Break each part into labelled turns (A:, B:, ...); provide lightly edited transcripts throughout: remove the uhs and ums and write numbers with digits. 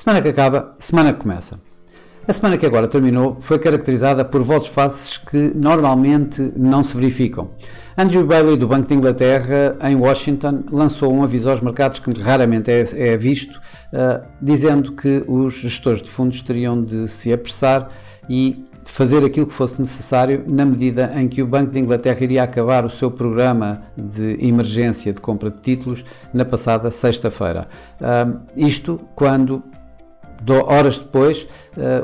A: Semana que acaba, semana que começa. A semana que agora terminou foi caracterizada por votos-face que normalmente não se verificam. Andrew Bailey, do Banco de Inglaterra, em Washington, lançou um aviso aos mercados que raramente é visto, dizendo que os gestores de fundos teriam de se apressar e fazer aquilo que fosse necessário na medida em que o Banco de Inglaterra iria acabar o seu programa de emergência de compra de títulos na passada sexta-feira. Isto quando, horas depois,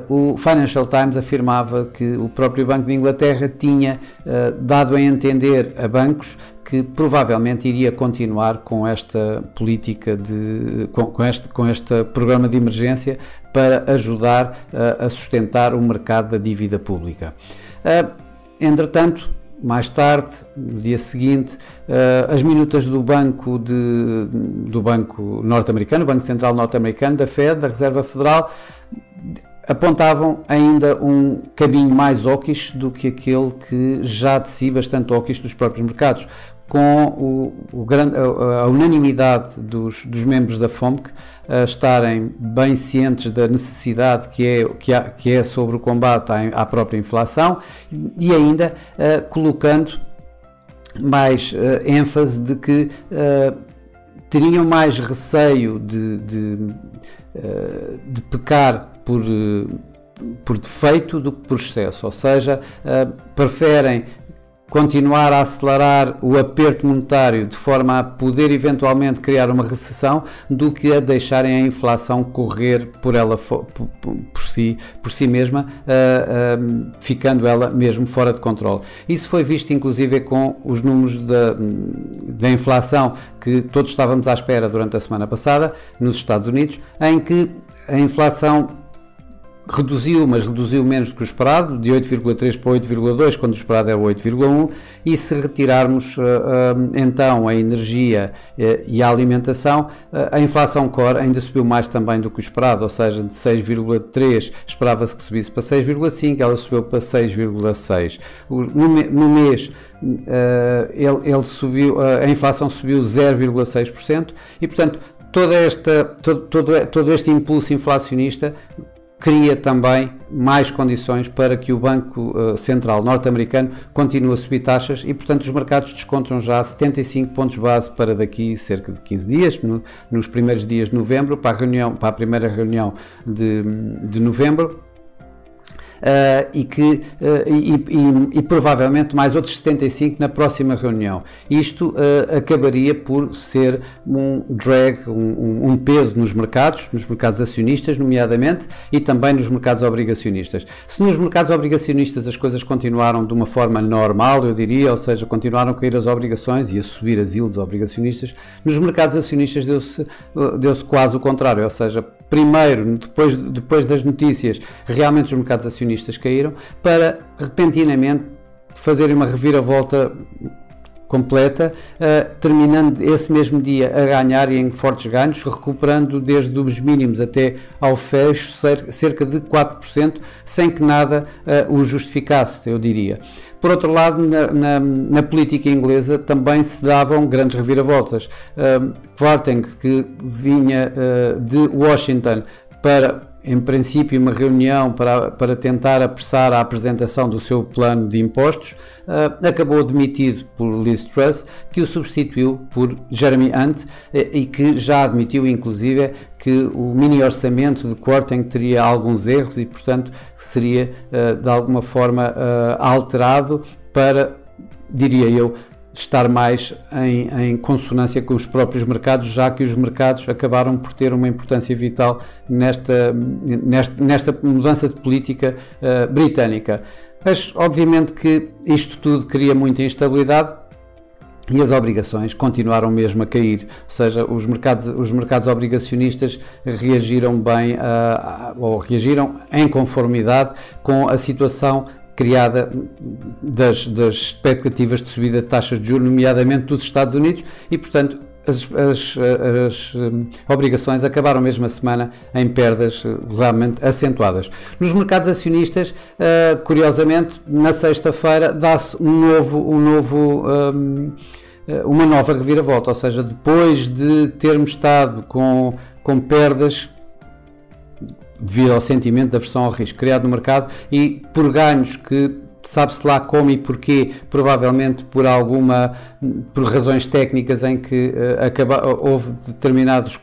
A: o Financial Times afirmava que o próprio Banco de Inglaterra tinha dado a entender a bancos que provavelmente iria continuar com esta política, com este programa de emergência para ajudar a sustentar o mercado da dívida pública. Entretanto, mais tarde, no dia seguinte, as minutas do banco norte-americano, o Banco Central norte-americano, da Fed, da Reserva Federal, apontavam ainda um caminho mais hawkish do que aquele que já de si bastante hawkish dos próprios mercados, com a unanimidade dos membros da FOMC estarem bem cientes da necessidade que é sobre o combate à própria inflação e ainda colocando mais ênfase de que teriam mais receio de pecar por defeito do que por excesso, ou seja, preferem continuar a acelerar o aperto monetário de forma a poder eventualmente criar uma recessão do que a deixarem a inflação correr por si mesma, ficando ela mesmo fora de controle. Isso foi visto inclusive com os números da inflação que todos estávamos à espera durante a semana passada nos Estados Unidos, em que a inflação reduziu, mas reduziu menos do que o esperado, de 8,3 para 8,2, quando o esperado era 8,1, e se retirarmos então a energia e a alimentação, a inflação core ainda subiu mais também do que o esperado, ou seja, de 6,3 esperava-se que subisse para 6,5, ela subiu para 6,6. No mês ele subiu, a inflação subiu 0,6% e, portanto, todo este impulso inflacionista cria também mais condições para que o Banco Central norte-americano continue a subir taxas e, portanto, os mercados descontam já 75 pontos base para daqui cerca de 15 dias, nos primeiros dias de novembro, para a primeira reunião de novembro. E provavelmente mais outros 75 na próxima reunião. Isto acabaria por ser um drag, um peso nos mercados acionistas, nomeadamente, e também nos mercados obrigacionistas. Se nos mercados obrigacionistas as coisas continuaram de uma forma normal, eu diria, ou seja, continuaram a cair as obrigações e a subir as yields obrigacionistas, nos mercados acionistas deu-se quase o contrário, ou seja, primeiro, depois das notícias, realmente os mercados acionistas caíram, para repentinamente fazerem uma reviravolta completa, terminando esse mesmo dia a ganhar e em fortes ganhos, recuperando desde os mínimos até ao fecho cerca de 4%, sem que nada o justificasse, eu diria. Por outro lado, na política inglesa também se davam grandes reviravoltas. Kwarteng, que vinha de Washington para, em princípio, uma reunião para tentar apressar a apresentação do seu plano de impostos, acabou demitido por Liz Truss, que o substituiu por Jeremy Hunt e que já admitiu, inclusive, que o mini orçamento de Kwarteng teria alguns erros e, portanto, seria de alguma forma alterado para, diria eu, estar mais em consonância com os próprios mercados, já que os mercados acabaram por ter uma importância vital nesta mudança de política britânica. Mas, obviamente, que isto tudo cria muita instabilidade e as obrigações continuaram mesmo a cair, ou seja, os mercados obrigacionistas reagiram bem, ou reagiram em conformidade com a situação criada das expectativas de subida de taxas de juros, nomeadamente dos Estados Unidos, e, portanto, as obrigações acabaram mesmo a semana em perdas realmente acentuadas. Nos mercados acionistas, curiosamente, na sexta-feira dá-se uma nova reviravolta, ou seja, depois de termos estado com perdas
B: devido ao sentimento da aversão ao risco criado no mercado e por ganhos que sabe-se lá como e porquê, provavelmente por razões técnicas em que houve determinadas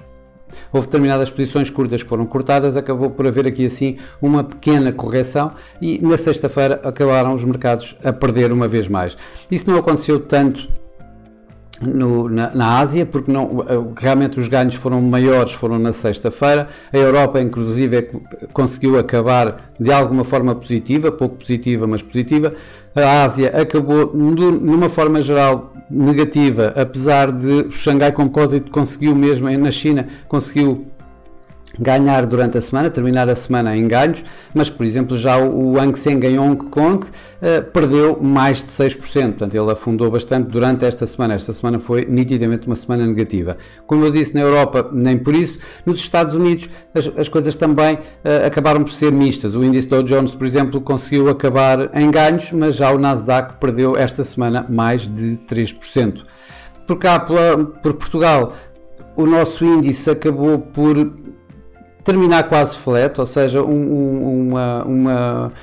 B: posições curtas que foram cortadas, acabou por haver aqui assim uma pequena correção e na sexta-feira acabaram os mercados a perder uma vez mais. Isso não aconteceu tanto na Ásia, porque realmente os ganhos foram maiores, foram na sexta-feira. A Europa, inclusive, conseguiu acabar de alguma forma positiva, pouco positiva, mas positiva. A Ásia acabou, numa forma geral, negativa, apesar de o Xangai Composite conseguiu mesmo, na China, conseguiu ganhar durante a semana, terminar a semana em ganhos, mas por exemplo já o Hang Seng em Hong Kong perdeu mais de 6%, portanto ele afundou bastante durante esta semana foi nitidamente uma semana negativa. Como eu disse, na Europa nem por isso, nos Estados Unidos as coisas também acabaram por ser mistas. O índice Dow Jones, por exemplo, conseguiu acabar em ganhos, mas já o Nasdaq perdeu esta semana mais de 3%. Por cá, por Portugal, o nosso índice acabou por terminar quase flat, ou seja, uma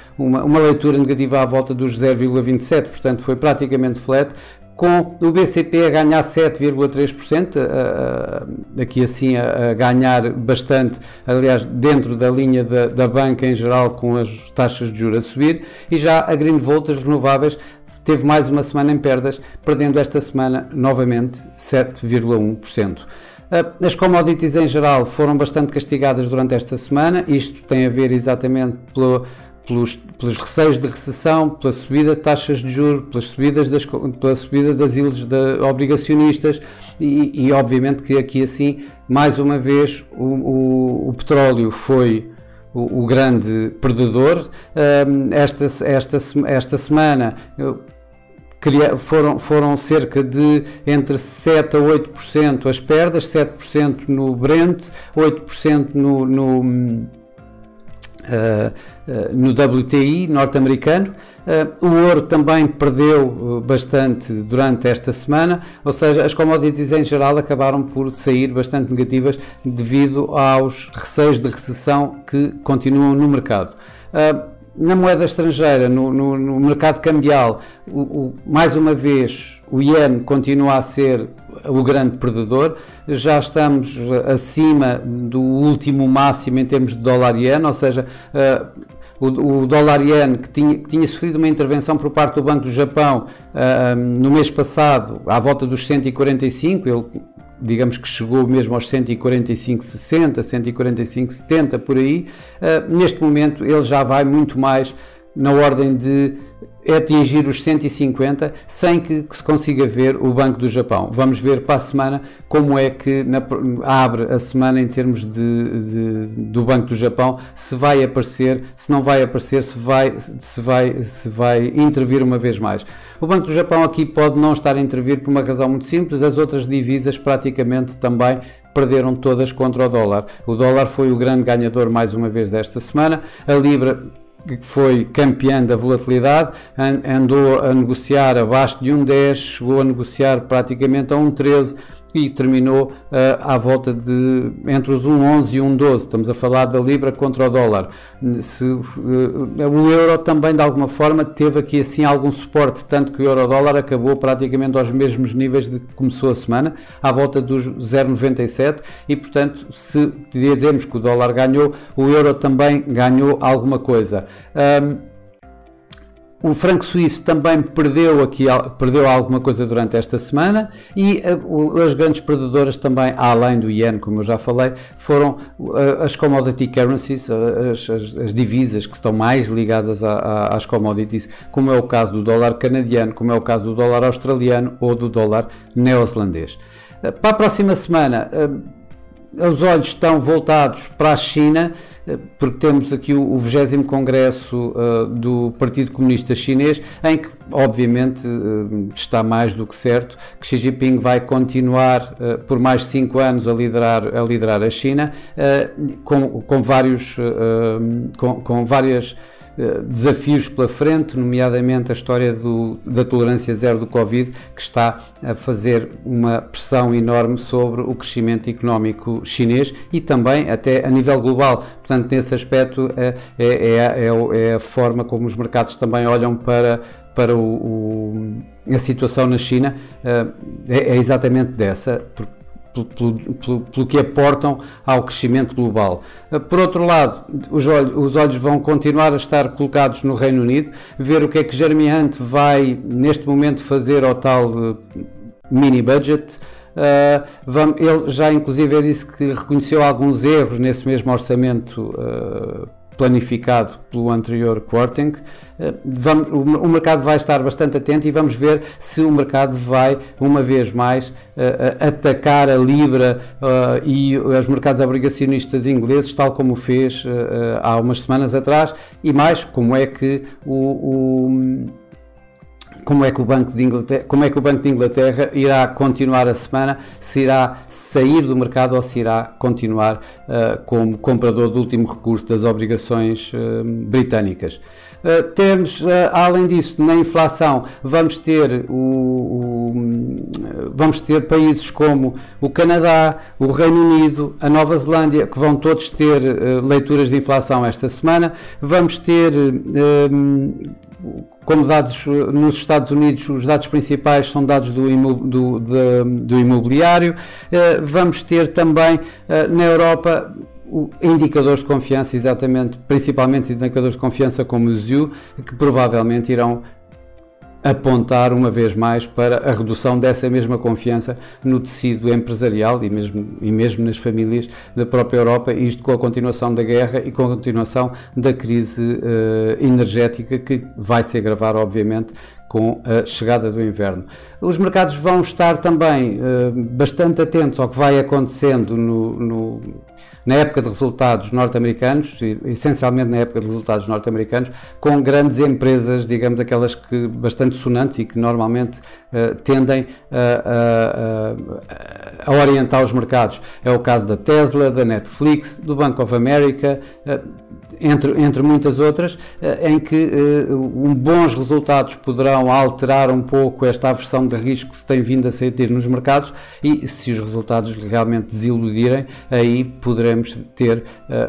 B: leitura negativa à volta dos 0,27%, portanto foi praticamente flat, com o BCP a ganhar 7,3%, aqui assim a ganhar bastante, aliás, dentro da linha da banca em geral, com as taxas de juros a subir, e já a Greenvolt, as renováveis, teve mais uma semana em perdas, perdendo esta semana novamente 7,1%. As commodities em geral foram bastante castigadas durante esta semana, isto tem a ver exatamente pelos receios de recessão, pela subida de taxas de juros, pela subida das yields obrigacionistas e obviamente que aqui assim, mais uma vez, o petróleo foi o grande perdedor. Esta semana foram cerca de entre 7% a 8% as perdas, 7% no Brent, 8% no WTI norte-americano. O ouro também perdeu bastante durante esta semana, ou seja, as commodities em geral acabaram por sair bastante negativas devido aos receios de recessão que continuam no mercado. Na moeda estrangeira, no mercado cambial, mais uma vez o Iene continua a ser o grande perdedor, já estamos acima do último máximo em termos de dólar-iene, ou seja, o dólar-iene que tinha sofrido uma intervenção por parte do Banco do Japão no mês passado, à volta dos 145, ele digamos que chegou mesmo aos 145,60, 145,70 por aí. Neste momento ele já vai muito mais na ordem de atingir os 150 sem que se consiga ver o Banco do Japão. Vamos ver para a semana como é que abre a semana em termos do Banco do Japão, se vai aparecer, se não vai aparecer, se vai intervir uma vez mais. O Banco do Japão aqui pode não estar a intervir por uma razão muito simples, as outras divisas praticamente também perderam todas contra o dólar. O dólar foi o grande ganhador mais uma vez desta semana, a Libra, que foi campeã da volatilidade, andou a negociar abaixo de 1,10, chegou a negociar praticamente a 1,13 e terminou à volta de entre os 1,11 e 1,12. Estamos a falar da Libra contra o dólar. O euro também de alguma forma teve aqui assim algum suporte, tanto que o euro-dólar acabou praticamente aos mesmos níveis de que começou a semana, à volta dos 0,97 e portanto se dizemos que o dólar ganhou, o euro também ganhou alguma coisa. O franco suíço também perdeu alguma coisa durante esta semana e as grandes perdedoras também, além do iene, como eu já falei, foram as commodity currencies, as divisas que estão mais ligadas às commodities, como é o caso do dólar canadiano, como é o caso do dólar australiano ou do dólar neozelandês. Para a próxima semana, os olhos estão voltados para a China, porque temos aqui o 20º Congresso do Partido Comunista Chinês, em que, obviamente, está mais do que certo que Xi Jinping vai continuar por mais 5 anos a liderar a China, com várias
A: desafios pela frente, nomeadamente a história da tolerância zero do Covid, que está a fazer uma pressão enorme sobre o crescimento económico chinês e também até a nível global. Portanto, nesse aspecto é a forma como os mercados também olham para a situação na China, é exatamente dessa, pelo que aportam ao crescimento global. Por outro lado, os olhos vão continuar a estar colocados no Reino Unido, ver o que é que Jeremy Hunt vai neste momento fazer ao tal mini budget. Ele já inclusive disse que reconheceu alguns erros nesse mesmo orçamento planificado pelo anterior Kwarteng. O mercado vai estar bastante atento e vamos ver se o mercado vai, uma vez mais, atacar a Libra e os mercados obrigacionistas ingleses, tal como fez há umas semanas atrás, e mais, como é que o Banco de Inglaterra irá continuar a semana, se irá sair do mercado ou se irá continuar como comprador de último recurso das obrigações britânicas. Temos, além disso, na inflação, vamos ter países como o Canadá, o Reino Unido, a Nova Zelândia, que vão todos ter leituras de inflação esta semana. Vamos ter, como dados nos Estados Unidos, os dados principais são dados do imobiliário. Vamos ter também na Europa indicadores de confiança, exatamente, principalmente indicadores de confiança como o ZEW, que provavelmente irão apontar uma vez mais para a redução dessa mesma confiança no tecido empresarial e mesmo nas famílias da própria Europa, isto com a continuação da guerra e com a continuação da crise energética, que vai se agravar, obviamente, com a chegada do inverno. Os mercados vão estar também bastante atentos ao que vai acontecendo na época de resultados norte-americanos, essencialmente na época de resultados norte-americanos, com grandes empresas, digamos, aquelas que bastante sonantes e que normalmente tendem a orientar os mercados. É o caso da Tesla, da Netflix, do Bank of America, entre muitas outras, em que bons resultados poderão alterar um pouco esta aversão de risco que se tem vindo a sentir nos mercados, e se os resultados realmente desiludirem, aí poderemos ter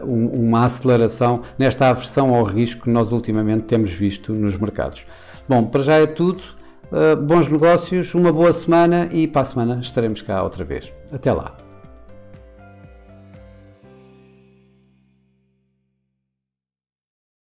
A: uma aceleração nesta aversão ao risco que nós ultimamente temos visto nos mercados. Bom, para já é tudo. Bons negócios, uma boa semana, e para a semana estaremos cá outra vez. Até lá!